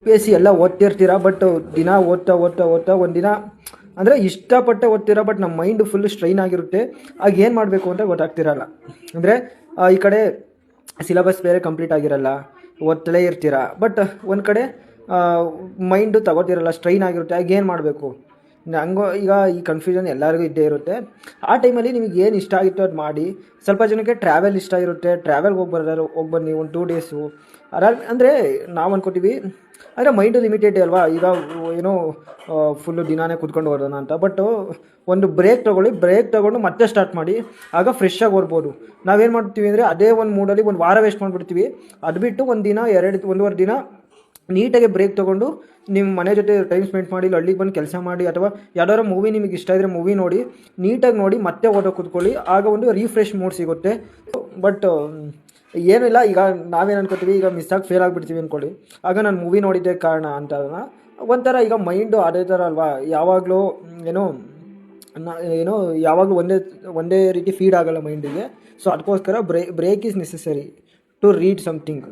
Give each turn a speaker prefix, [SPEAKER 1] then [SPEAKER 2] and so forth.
[SPEAKER 1] UPSC ಎಲ್ಲ ಓದ್ತಿರ್ತೀರ, but ದಿನ ಓದ್ತಾ ಒಂದಿನ ಅಂದರೆ ಇಷ್ಟಪಟ್ಟೆ ಓದ್ತೀರಾ, ಬಟ್ ನಮ್ಮ ಮೈಂಡ್ ಫುಲ್ ಸ್ಟ್ರೈನ್ ಆಗಿರುತ್ತೆ. ಆಗ ಏನು ಮಾಡಬೇಕು ಅಂತ ಗೊತ್ತಾಗ್ತಿರಲ್ಲ. ಅಂದರೆ ಈ ಕಡೆ ಸಿಲೆಬಸ್ ಬೇರೆ ಕಂಪ್ಲೀಟ್ ಆಗಿರಲ್ಲ, ಓದ್ತಲೇ ಇರ್ತೀರ, ಬಟ್ ಒಂದು ಕಡೆ ಮೈಂಡು ತಗೋತಿರಲ್ಲ, ಸ್ಟ್ರೈನ್ ಆಗಿರುತ್ತೆ. ಆಗ ಏನು ಮಾಡಬೇಕು? ಹಂಗೋ ಈಗ ಈ ಕನ್ಫ್ಯೂಷನ್ ಎಲ್ಲರಿಗೂ ಇದ್ದೇ ಇರುತ್ತೆ. ಆ ಟೈಮಲ್ಲಿ ನಿಮಗೆ ಏನು ಇಷ್ಟ ಆಗಿತ್ತು ಅದು ಮಾಡಿ. ಸ್ವಲ್ಪ ಜನಕ್ಕೆ ಟ್ರಾವೆಲ್ ಇಷ್ಟ ಇರುತ್ತೆ, ಟ್ರಾವೆಲ್ಗೆ ಹೋಗಿ ಬನ್ನಿ ಒಂದು 2 ಡೇಸು ಆರಾಮ್. ಅಂದರೆ ನಾವು ಅಂದ್ಕೋತೀವಿ ಅಂದರೆ ಮೈಂಡು ಲಿಮಿಟೆಡ್ ಅಲ್ವಾ, ಈಗ ಏನೋ ಫುಲ್ಲು ದಿನಾನೇ ಕೂತ್ಕೊಂಡು ಓದೋಣ ಅಂತ. ಬಟ್ ಒಂದು ಬ್ರೇಕ್ ತೊಗೊಂಡು ಮತ್ತೆ ಸ್ಟಾರ್ಟ್ ಮಾಡಿ, ಆಗ ಫ್ರೆಶ್ಶಾಗಿ ಓದ್ಬೋದು. ನಾವೇನು ಮಾಡ್ತೀವಿ ಅಂದರೆ ಅದೇ ಒಂದು ಮೂಡಲ್ಲಿ ಒಂದು ವಾರ ವೇಸ್ಟ್ ಮಾಡಿಬಿಡ್ತೀವಿ. ಅದು ಬಿಟ್ಟು ಒಂದು ದಿನ 1.5 ದಿನ ನೀಟಾಗಿ ಬ್ರೇಕ್ ತೊಗೊಂಡು ನಿಮ್ಮ ಮನೆ ಜೊತೆ ಟೈಮ್ ಸ್ಪೆಂಡ್ ಮಾಡಿ, ಇಲ್ಲಿ ಹಳ್ಳಿಗೆ ಬಂದು ಕೆಲಸ ಮಾಡಿ, ಅಥವಾ ಯಾವ್ದಾದ್ರು ಮೂವಿ ನಿಮಗೆ ಇಷ್ಟ ಇದ್ದರೆ ಮೂವಿ ನೋಡಿ, ನೀಟಾಗಿ ನೋಡಿ ಮತ್ತೆ ಓದೋ ಕೂತ್ಕೊಳ್ಳಿ. ಆಗ ಒಂದು ರೀಫ್ರೆಶ್ ಮೂಡ್ ಸಿಗುತ್ತೆ. ಬಟ್ ಏನಿಲ್ಲ, ಈಗ ನಾವೇನು ಅನ್ಕೋತೀವಿ, ಈಗ ಮಿಸ್ಸಾಗಿ ಫೇಲ್ ಆಗಿಬಿಡ್ತೀವಿ ಅಂದ್ಕೊಳ್ಳಿ, ಆಗ ನಾನು ಮೂವಿ ನೋಡಿದ್ದೆ ಕಾರಣ ಅಂತ ಒಂಥರ ಈಗ ಮೈಂಡು ಅದೇ ಥರ ಅಲ್ವಾ, ಯಾವಾಗಲೂ ಏನೋ ಯಾವಾಗಲೂ ಒಂದೇ ರೀತಿ ಫೀಡ್ ಆಗೋಲ್ಲ ಮೈಂಡಿಗೆ. ಸೊ ಅದಕ್ಕೋಸ್ಕರ break is necessary to read something.